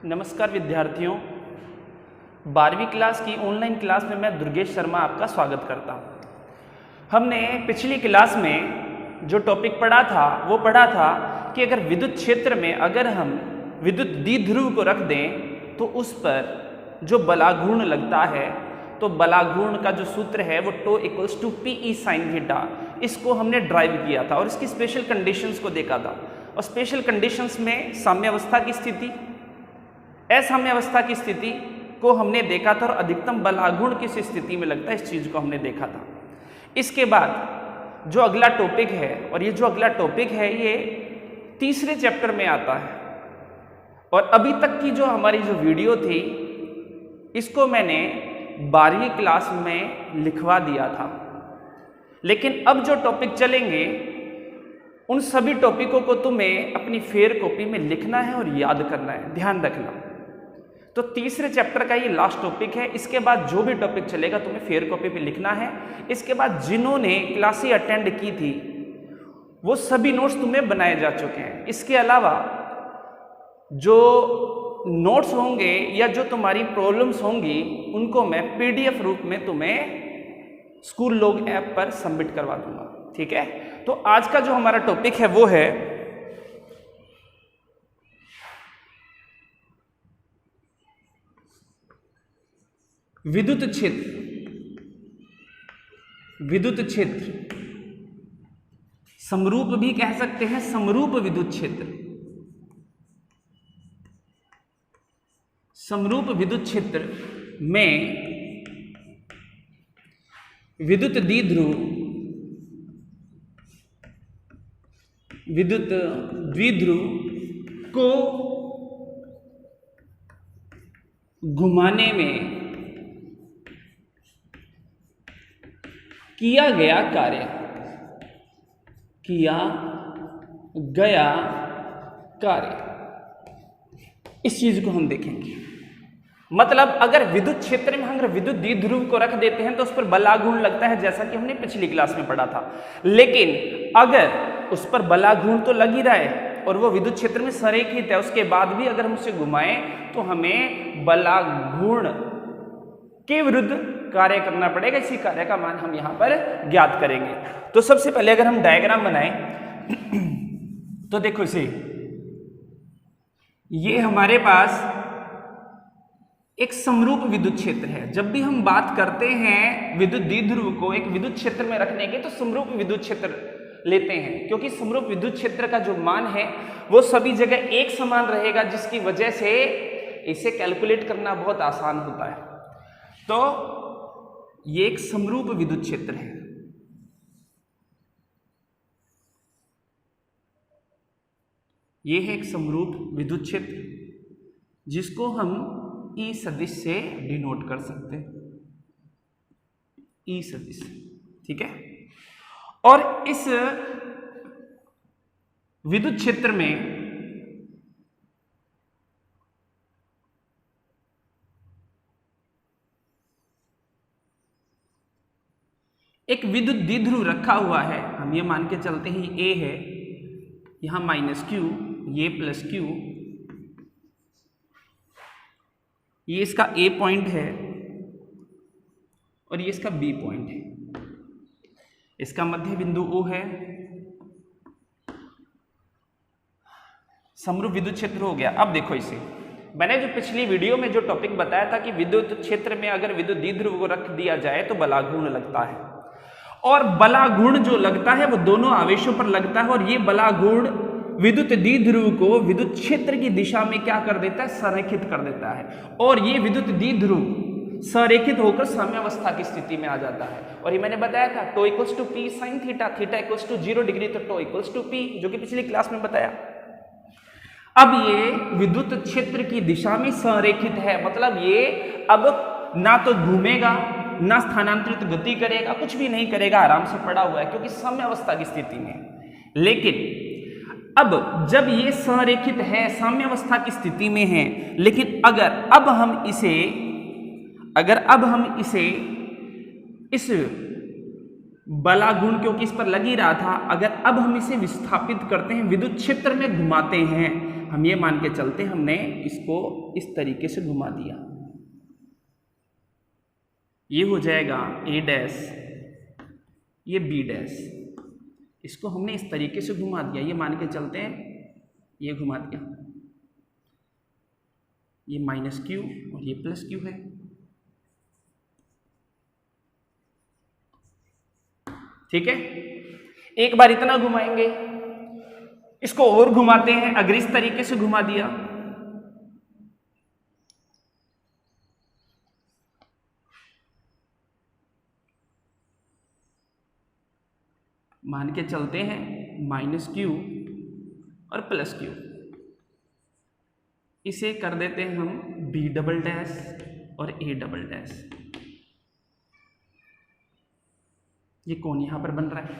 नमस्कार विद्यार्थियों, 12वीं क्लास की ऑनलाइन क्लास में मैं दुर्गेश शर्मा आपका स्वागत करता हूं। हमने पिछली क्लास में जो टॉपिक पढ़ा था वो पढ़ा था कि अगर विद्युत क्षेत्र में अगर हम विद्युत द्विध्रुव को रख दें तो उस पर जो बलाघूर्ण लगता है तो बलाघूर्ण का जो सूत्र है वो tau equals to PE sine theta, इसको हमने ड्राइव किया था और इसकी स्पेशल कंडीशंस को देखा था। और स्पेशल कंडीशंस में साम्यावस्था की स्थिति, असाम्यावस्था की स्थिति को हमने देखा था और अधिकतम बलाघूर्ण किस स्थिति में लगता है इस चीज को हमने देखा था। इसके बाद जो अगला टॉपिक है, और ये जो अगला टॉपिक है ये तीसरे चैप्टर में आता है, और अभी तक की जो हमारी जो वीडियो थी इसको मैंने 12वीं क्लास में लिखवा दिया था। लेकिन अब जो टॉपिक चलेंगे उन सभी टॉपिकों को तुम्हें अपनी फेयर कॉपी में लिखना है और याद करना है, ध्यान रखना। तो तीसरे चैप्टर का ये लास्ट टॉपिक है। इसके बाद जो भी टॉपिक चलेगा तुम्हें फेयर कॉपी पे लिखना है। इसके बाद जिन्होंने क्लासें अटेंड की थी वो सभी नोट्स तुम्हें बनाए जा चुके हैं। इसके अलावा जो नोट्स होंगे या जो तुम्हारी प्रॉब्लम्स होंगी उनको मैं पीडीएफ रूप में तुम्हें स्कूल लॉग ऐप पर सबमिट करवा दूंगा, ठीक है। तो आज का जो हमारा टॉपिक है वो है विद्युत क्षेत्र। विद्युत क्षेत्र समरूप भी कह सकते हैं, समरूप विद्युत क्षेत्र। समरूप विद्युत क्षेत्र में विद्युत द्विध्रुव को घुमाने में किया गया कार्य, इस चीज को हम देखेंगे। मतलब अगर विद्युत क्षेत्र में हम विद्युत द्विध्रुव को रख देते हैं तो उस पर बलाघूर्ण लगता है, जैसा कि हमने पिछली क्लास में पढ़ा था। लेकिन अगर उस पर बलाघूर्ण तो लग ही रहा है और वो विद्युत क्षेत्र में संरेखित है, उसके बाद भी अगर हम उसे घुमाएं तो हमें बलाघूर्ण के विरुद्ध कार्य करना पड़ेगा। इसी कार्य का मान हम यहां पर ज्ञात करेंगे। तो सबसे पहले अगर हम डायग्राम बनाएं तो देखो इसे, ये हमारे पास एक समरूप विद्युत क्षेत्र है। जब भी हम बात करते हैं विद्युत द्विध्रुव को एक विद्युत क्षेत्र में रखने के तो समरूप विद्युत क्षेत्र लेते हैं, क्योंकि समरूप विद्युत क्षेत्र का जो मान है वो सभी जगह एक समान रहेगा, जिसकी वजह से इसे कैलकुलेट करना बहुत आसान होता है। तो ये एक समरूप विद्युत क्षेत्र है। ये है एक समरूप विद्युत क्षेत्र जिसको हम ई सदिश से डिनोट कर सकते हैं, ई सदिश, ठीक है। और इस विद्युत क्षेत्र में एक विद्युत द्विध्रुव रखा हुआ है। हम ये मान के चलते हैं ए है, यहां माइनस क्यू, ये प्लस क्यू, ये इसका ए पॉइंट है और ये इसका बी पॉइंट है। इसका मध्य बिंदु ओ है। समरूप विद्युत क्षेत्र हो गया। अब देखो इसे, मैंने जो पिछली वीडियो में जो टॉपिक बताया था कि विद्युत क्षेत्र में अगर विद्युत द्विध्रुव को रख दिया जाए तो बलाघूर्ण लगता है, और बलाघूर्ण जो लगता है वो दोनों आवेशों पर लगता है, और ये बलाघूर्ण विद्युत द्विध्रुव को विद्युत क्षेत्र की दिशा में क्या कर देता है, संरेखित कर देता है। और ये विद्युत द्विध्रुव संरेखित होकर साम्यावस्था की स्थिति में आ जाता है। और ये मैंने बताया था tau equals to P sine theta, theta equals to 0 degree, तो टो इक्वल्स टू पी, जो कि पिछली क्लास में बताया। अब ये विद्युत क्षेत्र की दिशा में संरेखित है, मतलब ये अब ना तो घूमेगा ना स्थानांतरित गति करेगा, कुछ भी नहीं करेगा, आराम से पड़ा हुआ है क्योंकि साम्यावस्था की स्थिति में। लेकिन अब जब ये संरेखित है, साम्यावस्था की स्थिति में है, लेकिन अगर अब हम इसे इस बलाघूर्ण क्योंकि इस पर लग ही रहा था, अगर अब हम इसे विस्थापित करते हैं, विद्युत क्षेत्र में घुमाते हैं, हम ये मान के चलते हैं हमने इसको इस तरीके से घुमा दिया, ये हो जाएगा ए डैश, ये बी डैश, इसको हमने इस तरीके से घुमा दिया, ये मान के चलते हैं ये घुमा दिया, ये माइनस क्यू और ये प्लस क्यू है। ठीक है, एक बार इतना घुमाएंगे, इसको और घुमाते हैं, अगर इस तरीके से घुमा दिया मान के चलते हैं माइनस क्यू और प्लस क्यू, इसे कर देते हैं हम बी डबल डैश और ए डबल डैश। ये कौन यहां पर बन रहा है,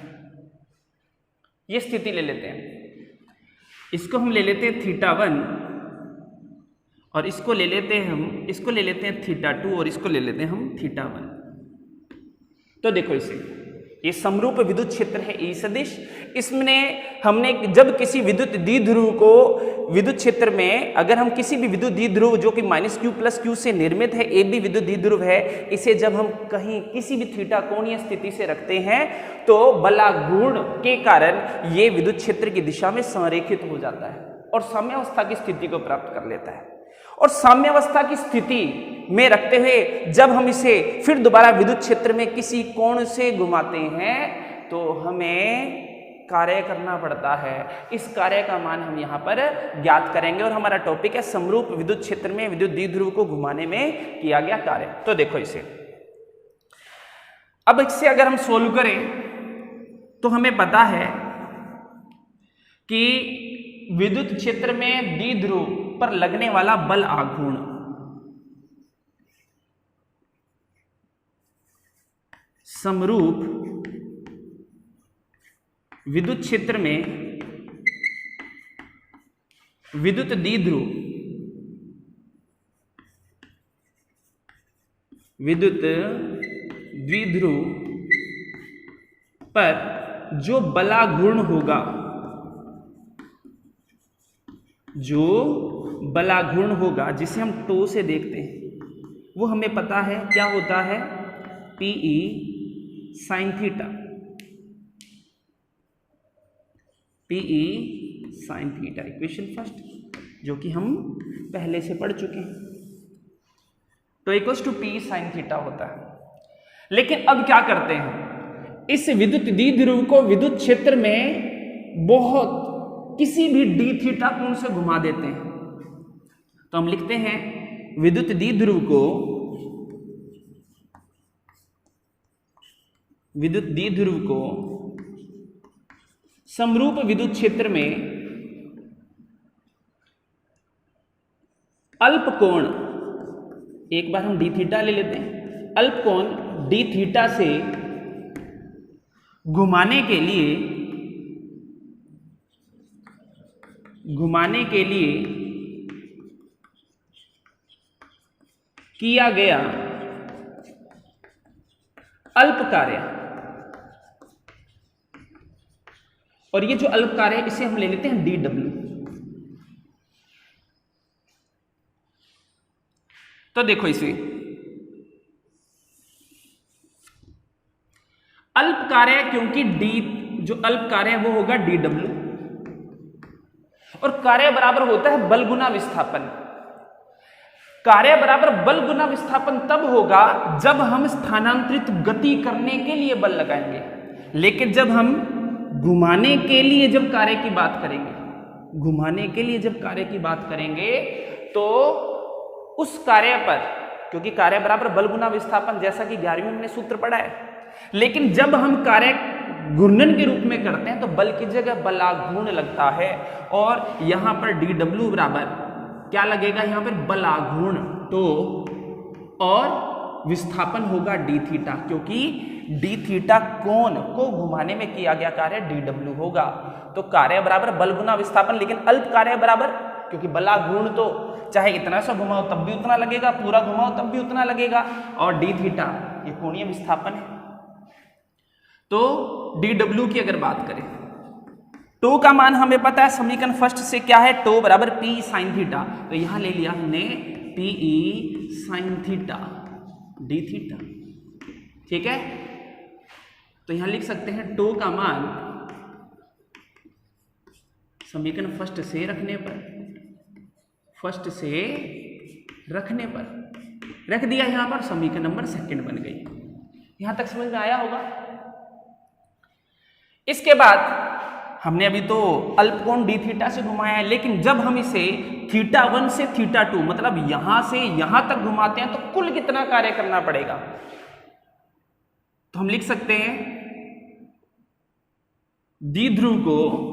ये स्थिति ले लेते हैं, इसको हम ले लेते हैं θ1 और इसको ले लेते हैं हम, इसको ले लेते हैं θ2 और इसको ले लेते हैं हम θ1। तो देखो इसे, ये समरूप विद्युत क्षेत्र है ई सदिश, इसमें हमने जब किसी विद्युत द्विध्रुव को विद्युत क्षेत्र में, अगर हम किसी भी विद्युत द्विध्रुव जो कि माइनस क्यू प्लस क्यू से निर्मित है, ए भी विद्युत द्विध्रुव है, इसे जब हम कहीं किसी भी थीटा कोणीय स्थिति से रखते हैं तो बलागुण के कारण ये विद्युत क्षेत्र की दिशा में संरेखित हो जाता है और साम्यावस्था की स्थिति को प्राप्त कर लेता है। और साम्यावस्था की स्थिति में रखते हुए जब हम इसे फिर दोबारा विद्युत क्षेत्र में किसी कोण से घुमाते हैं तो हमें कार्य करना पड़ता है, इस कार्य का मान हम यहाँ पर ज्ञात करेंगे और हमारा टॉपिक है समरूप विद्युत क्षेत्र में विद्युत द्विध्रुव को घुमाने में किया गया कार्य। तो देखो इसे, अब इससे अगर हम सोल्व करें तो हमें पता है कि विद्युत क्षेत्र में द्विध्रुव पर लगने वाला बल आघूर्ण समरूप विद्युत क्षेत्र में विद्युत द्विध्रुव पर जो बलाघूर्ण होगा, जो बलाघूर्ण होगा जिसे हम टो से देखते हैं, वो हमें पता है क्या होता है, PE sine theta, PE sine theta, equation first जो कि हम पहले से पढ़ चुके हैं। तो equals to P sine theta होता है। लेकिन अब क्या करते हैं, इस विद्युत द्विध्रुव को विद्युत क्षेत्र में बहुत किसी भी डी थीटा कोण से घुमा देते हैं। तो हम लिखते हैं विद्युत द्विध्रुव को समरूप विद्युत क्षेत्र में अल्प कोण, एक बार हम डी थीटा ले लेते हैं, अल्प कोण डी थीटा से घुमाने के लिए किया गया अल्प कार्य, और ये जो अल्प कार्य है इसे हम ले लेते हैं डी डब्ल्यू। तो देखो इसे, अल्प कार्य क्योंकि डी जो अल्प कार्य है वो होगा डी डब्ल्यू, और कार्य बराबर होता है बल गुना विस्थापन। कार्य बराबर बल गुना विस्थापन तब होगा जब हम स्थानांतरित गति करने के लिए बल लगाएंगे, लेकिन जब हम घुमाने के लिए जब कार्य की बात करेंगे, घुमाने के लिए जब कार्य की बात करेंगे तो उस कार्य पर, क्योंकि कार्य बराबर बल गुना विस्थापन जैसा कि 11वीं में हमने सूत्र पढ़ा है, लेकिन जब हम कार्य घूर्णन के रूप में करते हैं तो बल की जगह बलाघूर्ण लगता है, और यहां पर डी डब्ल्यू बराबर क्या लगेगा, यहां पर बलाघूर्ण, तो और विस्थापन होगा डी थीटा, क्योंकि डी थीटा कोण को घुमाने में किया गया कार्य डी डब्ल्यू होगा। तो कार्य बराबर बल गुना विस्थापन, लेकिन अल्प कार्य बराबर, क्योंकि बलाघूर्ण तो चाहे इतना सा घुमाओ तब भी उतना लगेगा, पूरा घुमाओ तब भी उतना लगेगा, और डी थीटा ये कोणीय विस्थापन है। तो डी डब्ल्यू की अगर बात करें टो का मान हमें पता है समीकरण फर्स्ट से क्या है, टो बराबर पी साइन थीटा, तो यहां ले लिया हमने PE sine theta D theta. ठीक है, तो यहां लिख सकते हैं टो का मान समीकरण फर्स्ट से रखने पर रख दिया, यहां पर समीकरण नंबर सेकंड बन गई। यहां तक समझ में आया होगा। इसके बाद हमने अभी तो अल्पकोण डी थीटा से घुमाया है, लेकिन जब हम इसे थीटा 1 से थीटा 2 मतलब यहां से यहां तक घुमाते हैं तो कुल कितना कार्य करना पड़ेगा, तो हम लिख सकते हैं द्विध्रुव को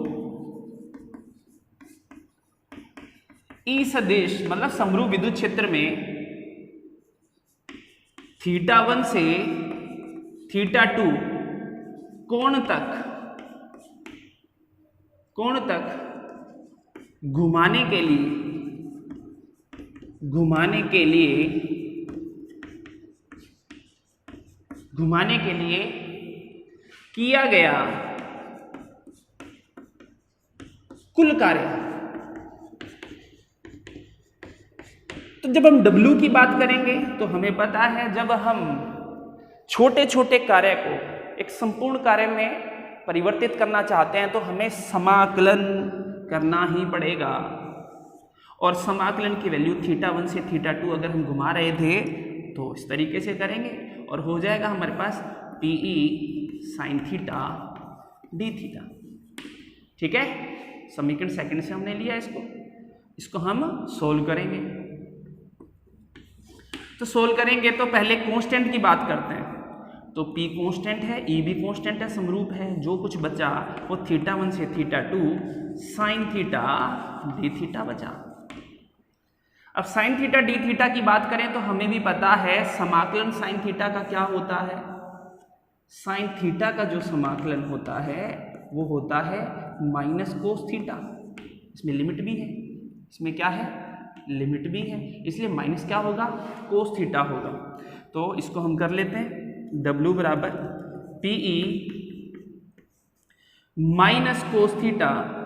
ई सदिश मतलब समरूप विद्युत क्षेत्र में थीटा 1 से थीटा 2 कोण तक घुमाने के लिए किया गया कुल कार्य। तो जब हम W की बात करेंगे तो हमें पता है जब हम छोटे छोटे कार्य को एक संपूर्ण कार्य में परिवर्तित करना चाहते हैं तो हमें समाकलन करना ही पड़ेगा, और समाकलन की वैल्यू थीटा 1 से थीटा 2 अगर हम घुमा रहे थे तो इस तरीके से करेंगे और हो जाएगा हमारे पास P E sine theta D theta. ठीक है, समीकरण सेकंड से हमने लिया इसको हम सोल्व करेंगे। तो सोल्व करेंगे तो पहले कांस्टेंट की बात करते हैं, तो P कांस्टेंट है, E भी कांस्टेंट है, समरूप है, जो कुछ बचा वो थीटा 1 से theta 2 sign theta D theta बचा। अब साइन थीटा डी थीटा की बात करें तो हमें भी पता है समाकलन साइन थीटा का क्या होता है, साइन थीटा का जो समाकलन होता है वो होता है माइनस कोस थीटा। इसमें लिमिट भी है, इसमें क्या है, लिमिट भी है, इसलिए माइनस क्या होगा, कोस थीटा होगा। तो इसको हम कर लेते हैं W बराबर पीई माइनस कोस थीटा,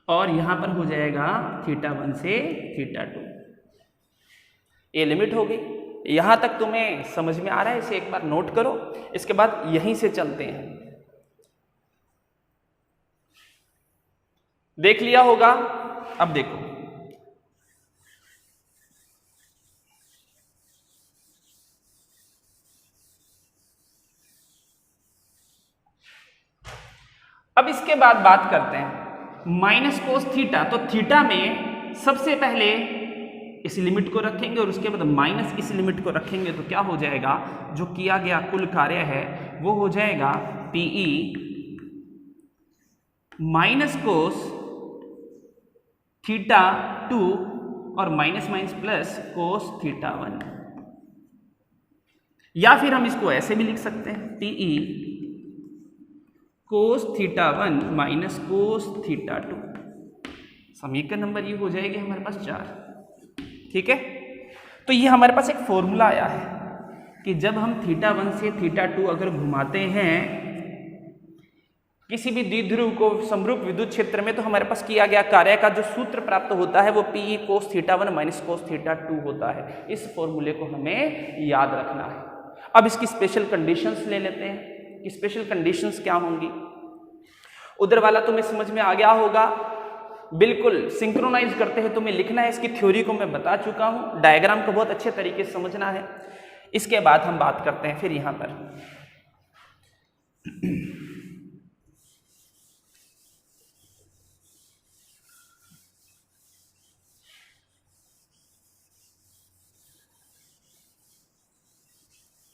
और यहां पर हो जाएगा थीटा 1 से थीटा 2। ये लिमिट हो गई। यहां तक तुम्हें समझ में आ रहा है, इसे एक बार नोट करो, इसके बाद यहीं से चलते हैं। देख लिया होगा, अब देखो अब इसके बाद बात करते हैं माइनस कोस थीटा। तो थीटा में सबसे पहले इस लिमिट को रखेंगे और उसके बाद माइनस इस लिमिट को रखेंगे, तो क्या हो जाएगा, जो किया गया कुल कार्य है वो हो जाएगा पीई माइनस कोस थीटा 2 और minus minus plus cos theta 1, या फिर हम इसको ऐसे भी लिख सकते हैं PE cos theta 1 minus cos theta 2। समीकरण नंबर ये हो जाएगी हमारे पास 4। ठीक है, तो ये हमारे पास एक फॉर्मूला आया है कि जब हम थीटा 1 से थीटा 2 अगर घुमाते हैं किसी भी द्विध्रुव को समरूप विद्युत क्षेत्र में, तो हमारे पास किया गया कार्य का जो सूत्र प्राप्त होता है वो P cos theta 1 minus cos theta 2 होता है। इस फॉर्मूले को हमें याद रखना है। अब इसकी स्पेशल कंडीशंस ले लेते हैं कि स्पेशल कंडीशंस क्या होंगी। उधर वाला तुम्हें समझ में आ गया होगा, बिल्कुल सिंक्रोनाइज करते हैं तुम्हें लिखना है। इसकी थ्योरी को मैं बता चुका हूं, डायग्राम को बहुत अच्छे तरीके से समझना है। इसके बाद हम बात करते हैं फिर यहां पर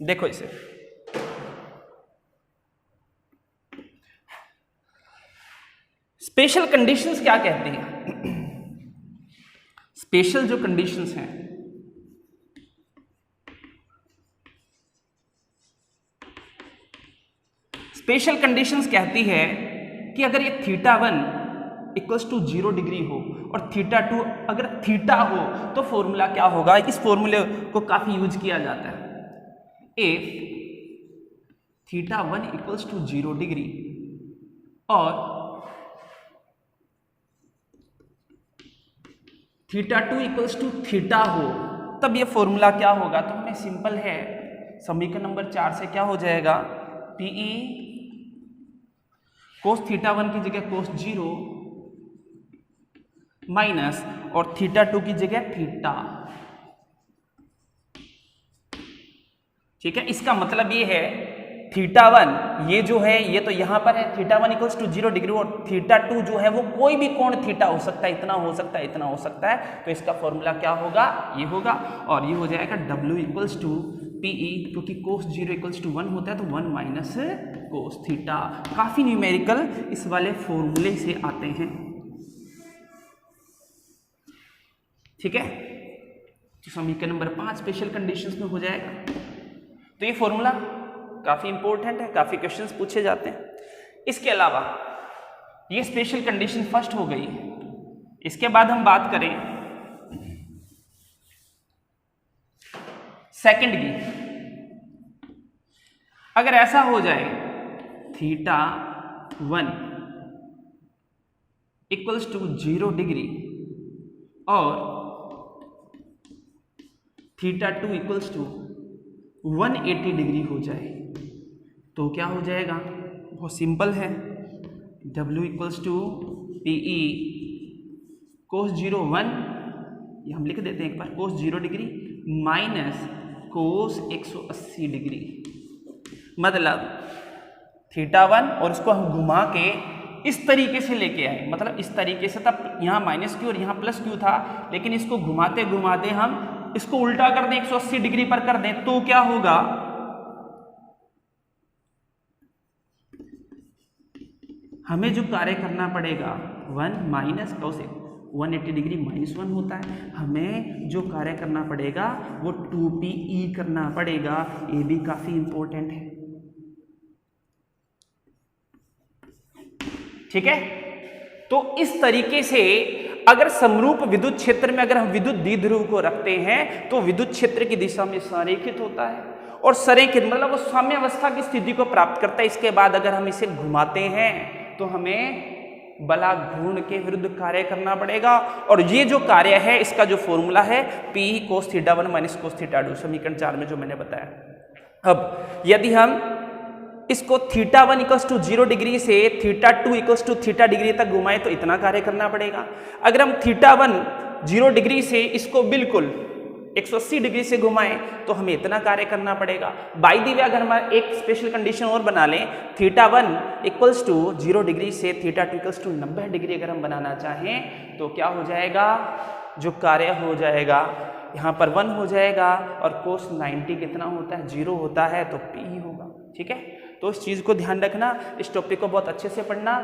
देखो इसे, स्पेशल कंडीशंस क्या कहते हैं। स्पेशल जो कंडीशंस हैं, स्पेशल कंडीशंस कहती है कि अगर ये थीटा 1 इक्वल्स टू 0 डिग्री हो और थीटा 2 अगर थीटा हो तो फॉर्मूला क्या होगा। इस फॉर्मूले को काफी यूज किया जाता है। If theta 1 equals to 0 degree और थीटा 2 इक्वल्स टू थीटा हो, तब ये फॉर्मूला क्या होगा? तो हमें सिंपल है, समीकरण नंबर 4 से क्या हो जाएगा? पीई कोस थीटा 1 की जगह कोस 0 माइनस और थीटा 2 की जगह थीटा। ठीक है, इसका मतलब ये है थीटा 1 ये जो है ये तो यहां पर है, थीटा 1 इक्वल्स टू 0 डिग्री और थीटा 2 जो है वो कोई भी कोण थीटा हो सकता है, इतना हो सकता है, इतना हो सकता है। तो इसका फॉर्मूला क्या होगा? ये होगा और ये हो जाएगा W इक्वल्स टू पीई, क्योंकि कोस 0 इक्वल्स टू 1 होता है तो 1 माइनस कोस थीटा। काफी न्यूमेरिकल इस वाले फॉर्मूले से आते हैं। ठीक है, तो समीकरण नंबर 5 स्पेशल कंडीशंस में हो जाएगा। तो ये फॉर्मूला काफी इंपॉर्टेंट है, काफी क्वेश्चंस पूछे जाते हैं। इसके अलावा ये स्पेशल कंडीशन फर्स्ट हो गई। इसके बाद हम बात करें सेकंड की। अगर ऐसा हो जाए थीटा 1 इक्वल्स टू 0 डिग्री और थीटा 2 इक्वल्स टू 180 डिग्री हो जाए, तो क्या हो जाएगा? बहुत सिंपल है, W इक्वल्स टू पीई कोस 0 1, ये हम लिख देते हैं एक बार, कोस 0 डिग्री माइनस कोस 180 डिग्री। मतलब थीटा 1 और इसको हम घुमा के इस तरीके से लेके आए, मतलब इस तरीके से, तब यहाँ माइनस क्यू और यहाँ प्लस क्यू था, लेकिन इसको घुमाते घुमाते हम इसको उल्टा कर दें, 180 डिग्री पर कर दें, तो क्या होगा? हमें जो कार्य करना पड़ेगा 1 माइनस कोस 180 डिग्री -1 होता है, हमें जो कार्य करना पड़ेगा वो 2PE करना पड़ेगा। ये भी काफी इंपॉर्टेंट है। ठीक है, तो इस तरीके से अगर समरूप विद्युत क्षेत्र में अगर हम विद्युत द्विध्रुव को रखते हैं तो विद्युत क्षेत्र की दिशा में संरेखित होता है और संरेखित मतलब वो साम्यावस्था की स्थिति को प्राप्त करता है। इसके बाद अगर हम इसे घुमाते हैं तो हमें बलाघूर्ण के विरुद्ध कार्य करना पड़ेगा और ये जो कार्य है इसका जो फॉर्मूला है P cos theta 1 minus cos theta 2, समीकरण 4 में जो मैंने बताया। अब यदि हम इसको थीटा 1 इक्वल्स टू 0 डिग्री से theta 2 equals to theta degree तक घुमाएं तो इतना कार्य करना पड़ेगा। अगर हम थीटा 1 0 डिग्री से इसको बिल्कुल 180 डिग्री से घुमाएं तो हमें इतना कार्य करना पड़ेगा। बाय द वे अगर हम एक स्पेशल कंडीशन और बना लें, थीटा 1 इक्वल्स टू 0 डिग्री से थीटा 2 इक्वल्स टू 90 डिग्री अगर हम बनाना चाहें तो क्या हो जाएगा? जो कार्य हो जाएगा यहाँ पर 1 हो जाएगा और कोस 90 कितना होता है? 0 होता है, तो P होगा। ठीक है, तो इस चीज़ को ध्यान रखना, इस टॉपिक को बहुत अच्छे से पढ़ना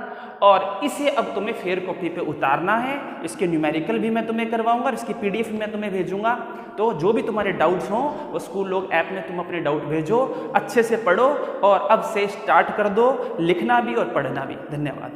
और इसे अब तुम्हें फेयर कॉपी पे उतारना है। इसके न्यूमेरिकल भी मैं तुम्हें करवाऊंगा और इसकी PDF मैं तुम्हें भेजूंगा। तो जो भी तुम्हारे डाउट्स हों वो स्कूल लोग ऐप में तुम अपने डाउट भेजो, अच्छे से पढ़ो और अब से स्टार्ट कर दो लिखना भी और पढ़ना भी। धन्यवाद।